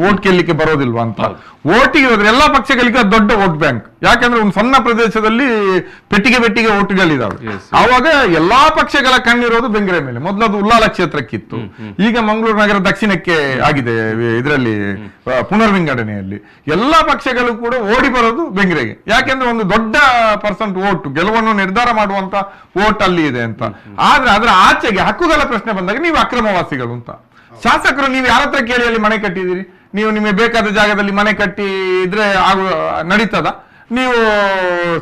Vote ಕೇಳಲಿಕ್ಕೆ ಬರೋದಿಲ್ವಾ ಅಂತ. ಓಟಿಗೆ ಹೋದ್ರೆ ಎಲ್ಲಾ ಪಕ್ಷಗಳಿಗೆ ದೊಡ್ಡ ವೋಟ್ ಬ್ಯಾಂಕ್, ಯಾಕಂದ್ರೆ ಒಂದು ಸಣ್ಣ ಪ್ರದೇಶದಲ್ಲಿ ಪೆಟ್ಟಿಗೆ ಓಟುಗಳಿದಾವೆ. ಆವಾಗ ಎಲ್ಲಾ ಪಕ್ಷಗಳ ಕಣ್ಣಿರೋದು ಬೆಂಗ್ರೆ ಮೇಲೆ. ಮೊದಲದು ಉಳ್ಳಾಲ ಕ್ಷೇತ್ರಕ್ಕಿತ್ತು, ಈಗ ಮಂಗಳೂರು ನಗರ ದಕ್ಷಿಣಕ್ಕೆ ಆಗಿದೆ. ಇದರಲ್ಲಿ ಪುನರ್ವಿಂಗಡಣೆಯಲ್ಲಿ ಎಲ್ಲಾ ಪಕ್ಷಗಳು ಕೂಡ ಓಡಿ ಬರೋದು ಬೆಂಗ್ರೆಗೆ, ಯಾಕೆಂದ್ರೆ ಒಂದು ದೊಡ್ಡ ಪರ್ಸೆಂಟ್ ವೋಟ್ ಗೆಲುವನ್ನು ನಿರ್ಧಾರ ಮಾಡುವಂತ ವೋಟ್ ಅಲ್ಲಿ ಇದೆ ಅಂತ. ಆದ್ರೆ ಅದರ ಆಚೆಗೆ ಹಕ್ಕುಗಳ ಪ್ರಶ್ನೆ ಬಂದಾಗ ನೀವು ಅಕ್ರಮವಾಸಿಗಳು ಅಂತ. ಶಾಸಕರು ನೀವು ಯಾರ ಹತ್ರ ಕೇಳಿ ಅಲ್ಲಿ ಮನೆ ಕಟ್ಟಿದಿರಿ? ನೀವು ನಿಮಗೆ ಬೇಕಾದ ಜಾಗದಲ್ಲಿ ಮನೆ ಕಟ್ಟಿ ಇದ್ರೆ ನಡೀತದ? ನೀವು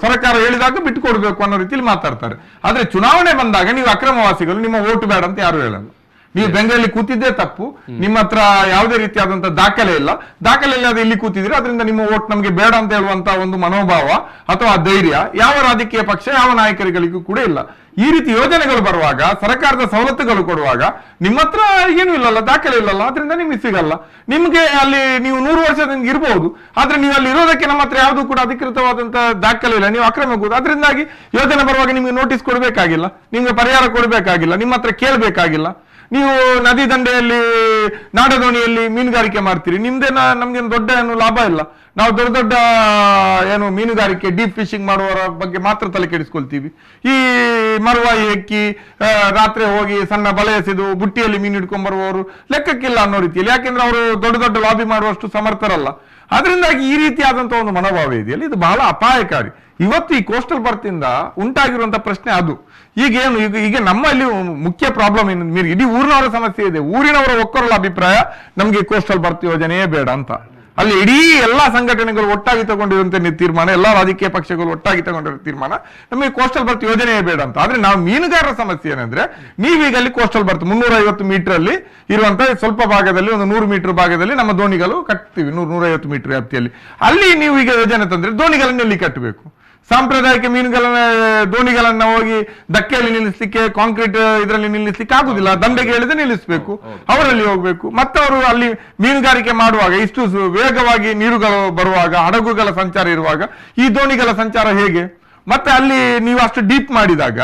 ಸರ್ಕಾರ ಹೇಳಿದಾಗ ಬಿಟ್ಟು ಕೊಡ್ಬೇಕು ಅನ್ನೋ ರೀತಿಯಲ್ಲಿ ಮಾತಾಡ್ತಾರೆ. ಆದ್ರೆ ಚುನಾವಣೆ ಬಂದಾಗ ನೀವು ಅಕ್ರಮವಾಸಿಗಳು, ನಿಮ್ಮ ವೋಟ್ ಬೇಡ ಅಂತ ಯಾರು ಹೇಳಲ್ಲ. ನೀವು ಬೆಂಗಳೂರಲ್ಲಿ ಕೂತಿದ್ದೇ ತಪ್ಪು, ನಿಮ್ಮ ಹತ್ರ ಯಾವುದೇ ರೀತಿಯಾದಂತಹ ದಾಖಲೆ ಇಲ್ಲ, ದಾಖಲೆ ಇಲ್ಲದೆ ಇಲ್ಲಿ ಕೂತಿದ್ರೆ ಅದರಿಂದ ನಿಮ್ಮ ವೋಟ್ ನಮಗೆ ಬೇಡ ಅಂತ ಹೇಳುವಂತ ಒಂದು ಮನೋಭಾವ ಅಥವಾ ಧೈರ್ಯ ಯಾವ ರಾಜಕೀಯ ಪಕ್ಷ ಯಾವ ನಾಯಕರಿಗಳಿಗೂ ಕೂಡ ಇಲ್ಲ. ಈ ರೀತಿ ಯೋಜನೆಗಳು ಬರುವಾಗ, ಸರ್ಕಾರದ ಸವಲತ್ತುಗಳು ಕೊಡುವಾಗ ನಿಮ್ಮ ಹತ್ರ ಏನು ಇಲ್ಲಲ್ಲ, ದಾಖಲೆ ಇಲ್ಲಲ್ಲ, ಅದರಿಂದ ನಿಮಗೆ ಸಿಗಲ್ಲ. ನಿಮ್ಗೆ ಅಲ್ಲಿ ನೀವು 100 ವರ್ಷದಿಂದ ಇರಬಹುದು, ಆದ್ರೆ ನೀವು ಅಲ್ಲಿ ಇರೋದಕ್ಕೆ ನಮ್ಮ ಹತ್ರ ಯಾವುದು ಕೂಡ ಅಧಿಕೃತವಾದಂತಹ ದಾಖಲೆ ಇಲ್ಲ, ನೀವು ಅಕ್ರಮಬಹುದು. ಅದರಿಂದಾಗಿ ಯೋಜನೆ ಬರುವಾಗ ನಿಮ್ಗೆ ನೋಟಿಸ್ ಕೊಡಬೇಕಾಗಿಲ್ಲ, ನಿಮ್ಗೆ ಪರಿಹಾರ ಕೊಡಬೇಕಾಗಿಲ್ಲ, ನಿಮ್ಮ ಹತ್ರ ಕೇಳಬೇಕಾಗಿಲ್ಲ. ನೀವು ನದಿ ದಂಡೆಯಲ್ಲಿ ನಾಡದೋಣಿಯಲ್ಲಿ ಮೀನುಗಾರಿಕೆ ಮಾಡ್ತೀರಿ, ನಿಮ್ದೇನ ನಮ್ಗೇನು ದೊಡ್ಡ ಏನು ಲಾಭ ಇಲ್ಲ. ನಾವು ದೊಡ್ಡ ಏನು ಮೀನುಗಾರಿಕೆ ಡೀಪ್ ಫಿಶಿಂಗ್ ಮಾಡುವವರ ಬಗ್ಗೆ ಮಾತ್ರ ತಲೆ ಕೆಡಿಸ್ಕೊಳ್ತೀವಿ. ಈ ಮರುವಾಯಿ ಎಕ್ಕಿ ರಾತ್ರಿ ಹೋಗಿ ಸಣ್ಣ ಬಲೆ ಎಸೆದು ಬುಟ್ಟಿಯಲ್ಲಿ ಮೀನು ಹಿಡ್ಕೊಂಡ್ ಬರುವವರು ಲೆಕ್ಕಕ್ಕಿಲ್ಲ ಅನ್ನೋ ರೀತಿಯಲ್ಲಿ, ಯಾಕೆಂದ್ರೆ ಅವರು ದೊಡ್ಡ ಲಾಬಿ ಮಾಡುವಷ್ಟು ಸಮರ್ಥರಲ್ಲ. ಅದರಿಂದಾಗಿ ಈ ರೀತಿಯಾದಂತಹ ಒಂದು ಮನೋಭಾವ ಇದೆಯಲ್ಲ, ಇದು ಬಹಳ ಅಪಾಯಕಾರಿ. ಇವತ್ತು ಈ ಕೋಸ್ಟಲ್ ಬರ್ತಿಂದ ಉಂಟಾಗಿರುವಂತಹ ಪ್ರಶ್ನೆ ಅದು. ಈಗ ನಮ್ಮಲ್ಲಿ ಮುಖ್ಯ ಪ್ರಾಬ್ಲಮ್ ಏನು, ಇಡೀ ಊರಿನವರ ಸಮಸ್ಯೆ ಇದೆ. ಊರಿನವರ ಒಕ್ಕರಳ ಅಭಿಪ್ರಾಯ ನಮ್ಗೆ ಕೋಸ್ಟಲ್ ಬರ್ತ್ ಯೋಜನೆಯೇ ಬೇಡ ಅಂತ. ಅಲ್ಲಿ ಇಡೀ ಎಲ್ಲಾ ಸಂಘಟನೆಗಳು ಒಟ್ಟಾಗಿ ತಗೊಂಡಿರುವಂತ ತೀರ್ಮಾನ, ಎಲ್ಲಾ ರಾಜಕೀಯ ಪಕ್ಷಗಳು ಒಟ್ಟಾಗಿ ತಗೊಂಡಿರೋ ತೀರ್ಮಾನ ನಮಗೆ ಕೋಸ್ಟಲ್ ಬರ್ತ್ ಯೋಜನೆಯೇ ಬೇಡ ಅಂತ. ಆದ್ರೆ ನಾವು ಮೀನುಗಾರರ ಸಮಸ್ಯೆ ಏನಂದ್ರೆ, ನೀವೀಗ ಅಲ್ಲಿ ಕೋಸ್ಟಲ್ ಬರ್ತ್ 350 ಮೀಟರ್ ಅಲ್ಲಿ ಇರುವಂತ ಸ್ವಲ್ಪ ಭಾಗದಲ್ಲಿ, ಒಂದು 100 ಮೀಟರ್ ಭಾಗದಲ್ಲಿ ನಮ್ಮ ದೋಣಿಗಳು ಕಟ್ತೀವಿ. 100-150 ಮೀಟರ್ ವ್ಯಾಪ್ತಿಯಲ್ಲಿ ಅಲ್ಲಿ ನೀವು ಈಗ ಯೋಜನೆ ತಂದ್ರೆ ದೋಣಿಗಳನ್ನ ಎಲ್ಲಿ ಕಟ್ಟಬೇಕು? ಸಾಂಪ್ರದಾಯಿಕ ದೋಣಿಗಳನ್ನ ಹೋಗಿ ಧಕ್ಕೆಯಲ್ಲಿ ನಿಲ್ಲಿಸಲಿಕ್ಕೆ, ಕಾಂಕ್ರೀಟ್ ಇದರಲ್ಲಿ ನಿಲ್ಲಿಸಲಿಕ್ಕೆ ಆಗುದಿಲ್ಲ. ದಂಡೆಗೆ ಹೇಳಿದ್ರೆ ನಿಲ್ಲಿಸಬೇಕು, ಅವರಲ್ಲಿ ಹೋಗ್ಬೇಕು. ಮತ್ತವರು ಅಲ್ಲಿ ಮೀನುಗಾರಿಕೆ ಮಾಡುವಾಗ ಇಷ್ಟು ವೇಗವಾಗಿ ನೀರುಗಳು ಬರುವಾಗ, ಹಡಗುಗಳ ಸಂಚಾರ ಇರುವಾಗ ಈ ದೋಣಿಗಳ ಸಂಚಾರ ಹೇಗೆ? ಮತ್ತೆ ಅಲ್ಲಿ ನೀವು ಅಷ್ಟು ಡೀಪ್ ಮಾಡಿದಾಗ,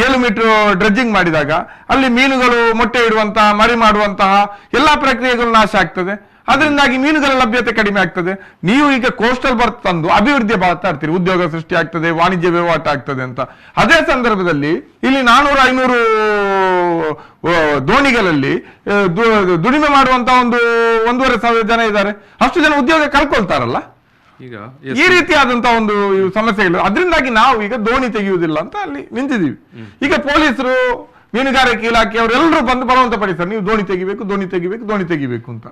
7 ಮೀಟರ್ ಡ್ರೆಡ್ಜಿಂಗ್ ಮಾಡಿದಾಗ ಅಲ್ಲಿ ಮೀನುಗಳು ಮೊಟ್ಟೆ ಇಡುವಂತಹ, ಮರಿ ಮಾಡುವಂತಹ ಎಲ್ಲಾ ಪ್ರಕ್ರಿಯೆಗಳು ನಾಶ ಆಗ್ತದೆ. ಅದರಿಂದಾಗಿ ಮೀನುಗಳ ಲಭ್ಯತೆ ಕಡಿಮೆ ಆಗ್ತದೆ. ನೀವು ಈಗ ಕೋಸ್ಟಲ್ ಬರ್ತ್ ತಂದು ಅಭಿವೃದ್ಧಿ ಮಾತಾಡ್ತೀರಿ, ಉದ್ಯೋಗ ಸೃಷ್ಟಿ ಆಗ್ತದೆ, ವಾಣಿಜ್ಯ ವಹಿವಾಟು ಆಗ್ತದೆ ಅಂತ. ಅದೇ ಸಂದರ್ಭದಲ್ಲಿ ಇಲ್ಲಿ 400-500 ದೋಣಿಗಳಲ್ಲಿ ದುಡಿಮೆ ಮಾಡುವಂತ 1,500 ಜನ ಇದ್ದಾರೆ. ಅಷ್ಟು ಜನ ಉದ್ಯೋಗ ಕಳ್ಕೊಳ್ತಾರಲ್ಲ. ಈಗ ಈ ರೀತಿಯಾದಂತಹ ಒಂದು ಸಮಸ್ಯೆಗಳು. ಅದರಿಂದಾಗಿ ನಾವು ಈಗ ದೋಣಿ ತೆಗೆಯುವುದಿಲ್ಲ ಅಂತ ಅಲ್ಲಿ ನಿಂತಿದ್ದೀವಿ. ಈಗ ಪೊಲೀಸರು, ಮೀನುಗಾರಿಕೆ ಇಲಾಖೆ ಅವರೆಲ್ಲರೂ ಬಂದು ಬಲವಂತ ಪಡಿಸ್ತಾರೆ, ನೀವು ದೋಣಿ ತೆಗಿಬೇಕು ಅಂತ.